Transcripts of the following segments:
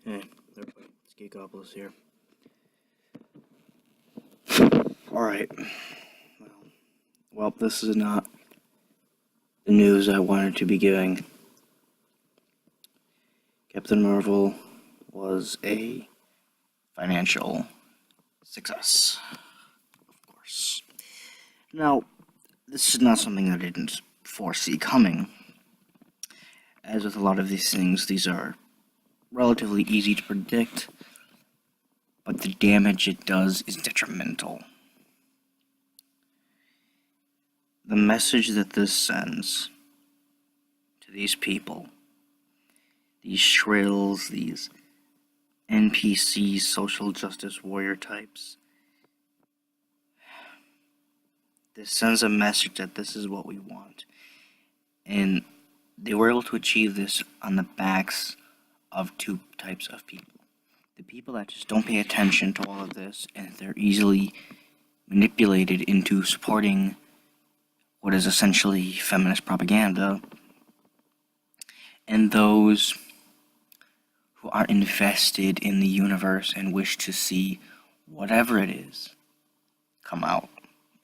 Hey, everybody, it's Geekopolis here. Alright, well, this is not the news I wanted to be giving. Captain Marvel was a financial success, of course. Now, this is not something I didn't foresee coming. As with a lot of these things, these are relatively easy to predict, but the damage it does is detrimental. The message that this sends to these people, these shrills, these NPCs, social justice warrior types, this sends a message that this is what we want. And they were able to achieve this on the backs of two types of people. The people that just don't pay attention to all of this, and they're easily manipulated into supporting what is essentially feminist propaganda, and those who are invested in the universe and wish to see whatever it is come out,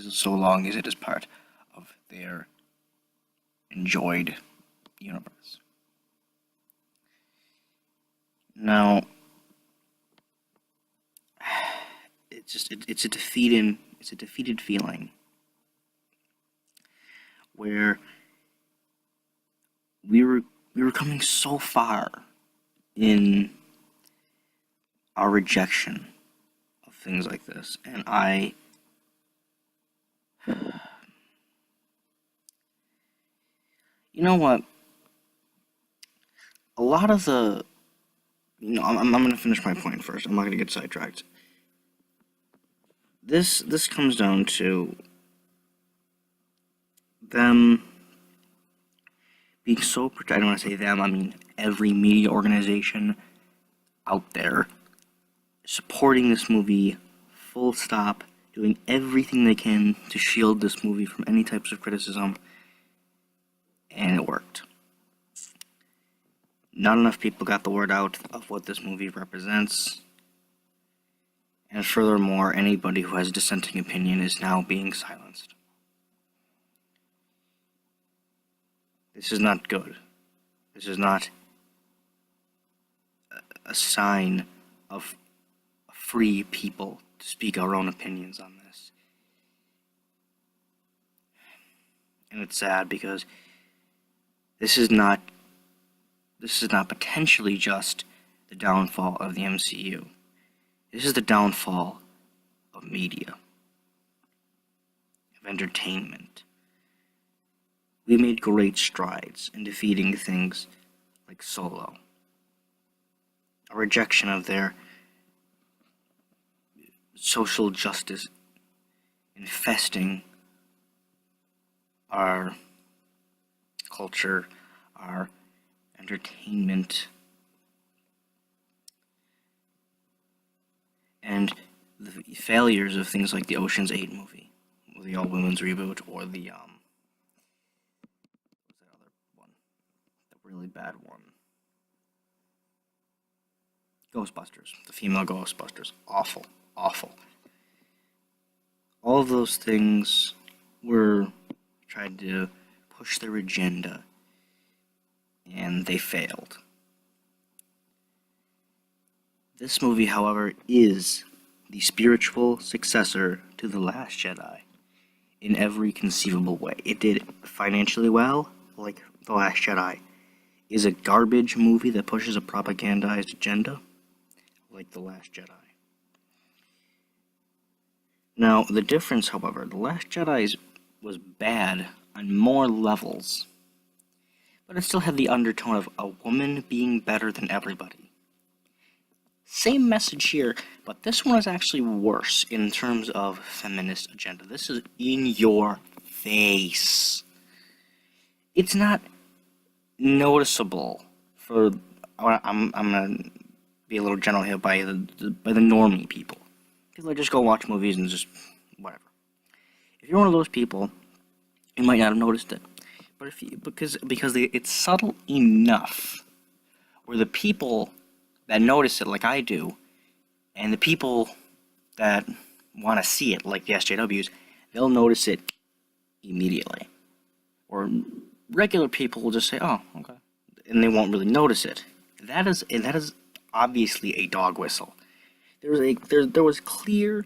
so long as it is part of their enjoyed universe. Now, it's a defeated feeling where we were coming so far in our rejection of things like this, and you know what? A lot of the, I'm going to finish my point first. I'm not going to get sidetracked. This comes down to them being so, I don't want to say them, I mean every media organization out there supporting this movie, full stop, doing everything they can to shield this movie from any types of criticism, and it worked. Not enough people got the word out of what this movie represents, and furthermore, anybody who has a dissenting opinion is now being silenced. This is not good. This is not a sign of free people to speak our own opinions on this. And it's sad because this is not potentially just the downfall of the MCU. This is the downfall of media, of entertainment. We made great strides in defeating things like Solo. A rejection of their social justice infesting our culture, our entertainment, and the failures of things like the Ocean's 8 movie, or the all-women's reboot, or the what's that other one? The really bad one. Ghostbusters. The female Ghostbusters. Awful. Awful. All of those things were tried to push their agenda, and they failed. This movie, however, is the spiritual successor to The Last Jedi in every conceivable way. It did financially well, like The Last Jedi is a garbage movie that pushes a propagandized agenda, like The Last Jedi. Now, the difference, however, The Last Jedi was bad on more levels, but it still had the undertone of a woman being better than everybody. Same message here, but this one is actually worse in terms of feminist agenda. This is in your face. It's not noticeable for, I'm gonna be a little general here, by the normie people. People that just go watch movies and just whatever. If you're one of those people, you might not have noticed it, but because it's subtle enough where the people that notice it like I do, and the people that want to see it, like the SJWs, they'll notice it immediately. Or regular people will just say, "Oh, okay," and they won't really notice it. That is obviously a dog whistle. There was clear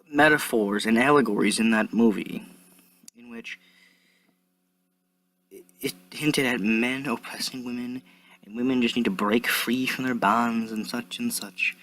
metaphors and allegories in that movie in which it hinted at men oppressing women, and women just need to break free from their bonds and such and such.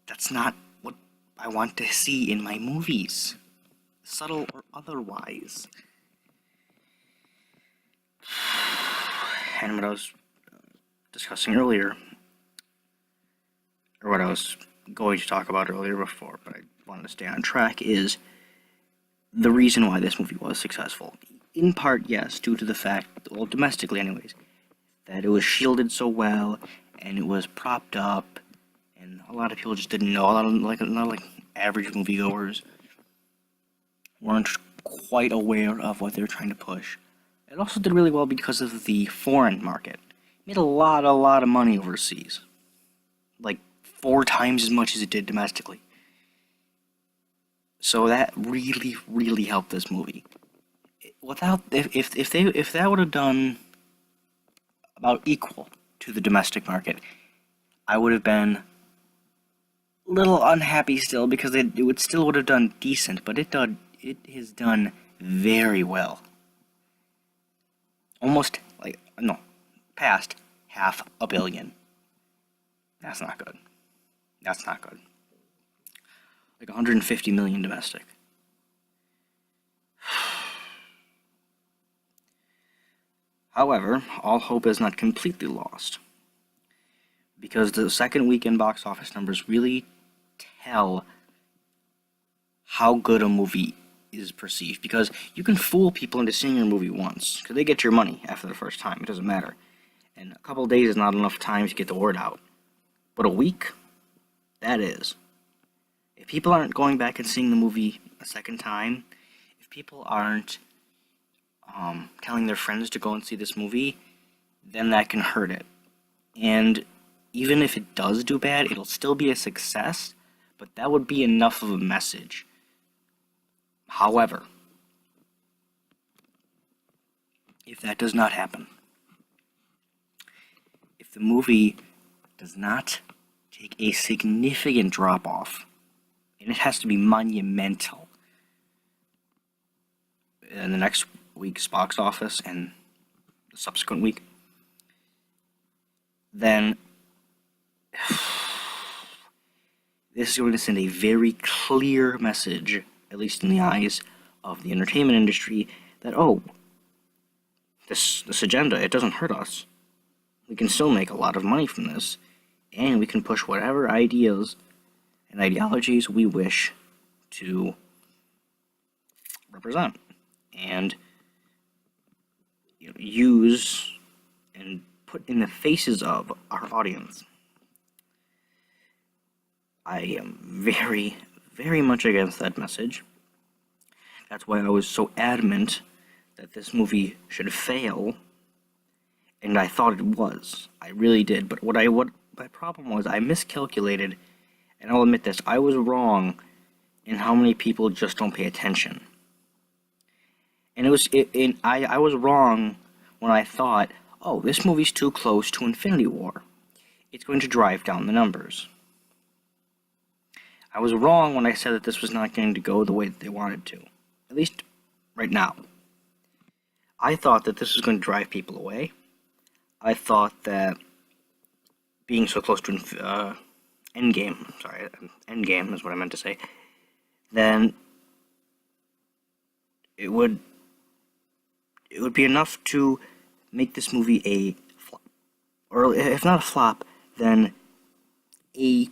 That's not what I want to see in my movies, subtle or otherwise. And what I was discussing earlier, or what I was going to talk about earlier before, but I wanted to stay on track, is the reason why this movie was successful. In part, yes, due to the fact, well, domestically anyways, that it was shielded so well, and it was propped up, and a lot of people just didn't know. A lot of average moviegoers weren't quite aware of what they were trying to push. It also did really well because of the foreign market. It made a lot of money overseas, like 4 times as much as it did domestically. So that really helped this movie. If that would have done about equal to the domestic market, I would have been a little unhappy still, because it would have done decent, but it has done very well. Almost past $500 million. That's not good. Like 150 million domestic. However, all hope is not completely lost, because the second weekend box office numbers really tell how good a movie is perceived, because you can fool people into seeing your movie once, because they get your money after the first time. It doesn't matter. And a couple of days is not enough time to get the word out. But a week, that is. If people aren't going back and seeing the movie a second time, if people aren't telling their friends to go and see this movie, then that can hurt it. And even if it does do bad, it'll still be a success, but that would be enough of a message. However, if that does not happen, if the movie does not take a significant drop-off, and it has to be monumental in the next week's box office and the subsequent week, then this is going to send a very clear message, at least in the eyes of the entertainment industry, that, this agenda, it doesn't hurt us. We can still make a lot of money from this, and we can push whatever ideas and ideologies we wish to represent and use and put in the faces of our audience. I am very, very much against that message. That's why I was so adamant that this movie should fail, and I thought it was. I really did. But what my problem was, I miscalculated, and I'll admit this, I was wrong in how many people just don't pay attention. And I was wrong when I thought, this movie's too close to Infinity War. It's going to drive down the numbers. I was wrong when I said that this was not going to go the way that they wanted to. At least right now. I thought that this was going to drive people away. I thought that being so close to Endgame is what I meant to say, then it would be enough to make this movie a flop. Or if not a flop, then a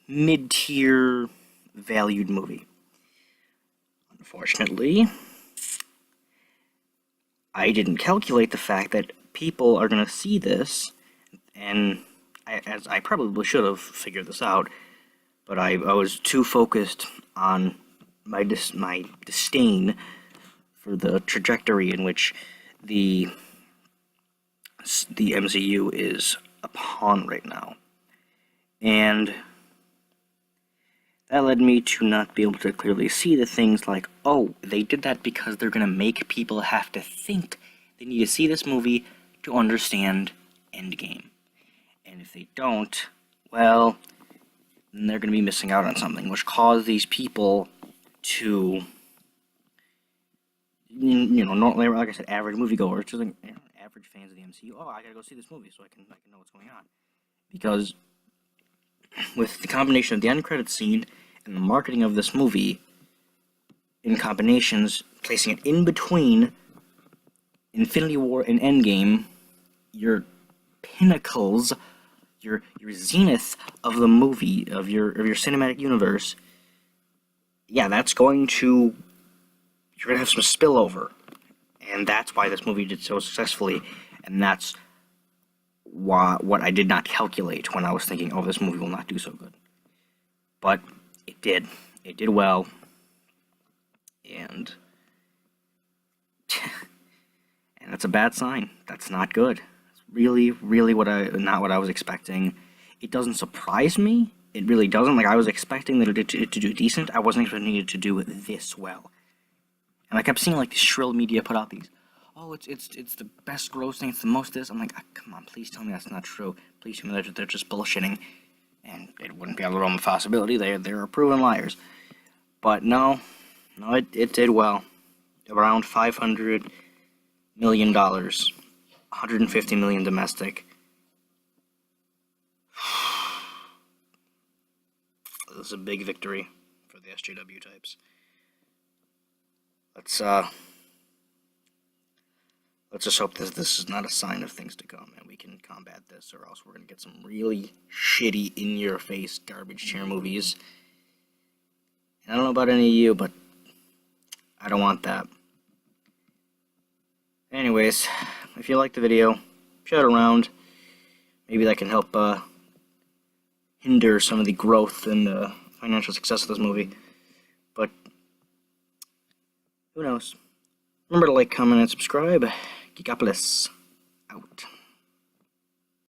mid-tier valued movie. Unfortunately, I didn't calculate the fact that people are going to see this, and as I probably should have figured this out, but I was too focused on my disdain for the trajectory in which the MCU is upon right now. And that led me to not be able to clearly see the things like, oh, they did that because they're going to make people have to think. They need to see this movie to understand Endgame. And if they don't, well, then they're going to be missing out on something, which caused these people to, normally, like I said, average moviegoers, just like average fans of the MCU. Oh, I gotta go see this movie so I can know what's going on. Because with the combination of the end credits scene and the marketing of this movie, in combinations, placing it in between Infinity War and Endgame, your pinnacles, your zenith of the movie, of your cinematic universe, yeah, that's going to, you're going to have some spillover. And that's why this movie did so successfully, and that's what I did not calculate when I was thinking, oh, this movie will not do so good. But it did. It did well. And and that's a bad sign. That's not good. It's really, really not what I was expecting. It doesn't surprise me. It really doesn't. Like, I was expecting it to do decent. I wasn't expecting it to do this well. And I kept seeing, like, the shrill media put out these, oh, it's the best grossing, it's the most this. I'm like, come on, please tell me that's not true. Please tell me they're just bullshitting. And it wouldn't be out of the realm of possibility. They're proven liars. But no, it did well. Around $500 million, $150 million domestic. This is a big victory for the SJW types. Let's just hope that this is not a sign of things to come, and we can combat this, or else we're gonna get some really shitty, in-your-face garbage chair movies. And I don't know about any of you, but I don't want that. Anyways, if you liked the video, share it around. Maybe that can help hinder some of the growth and financial success of this movie. But who knows? Remember to like, comment, and subscribe. Geekopolis out.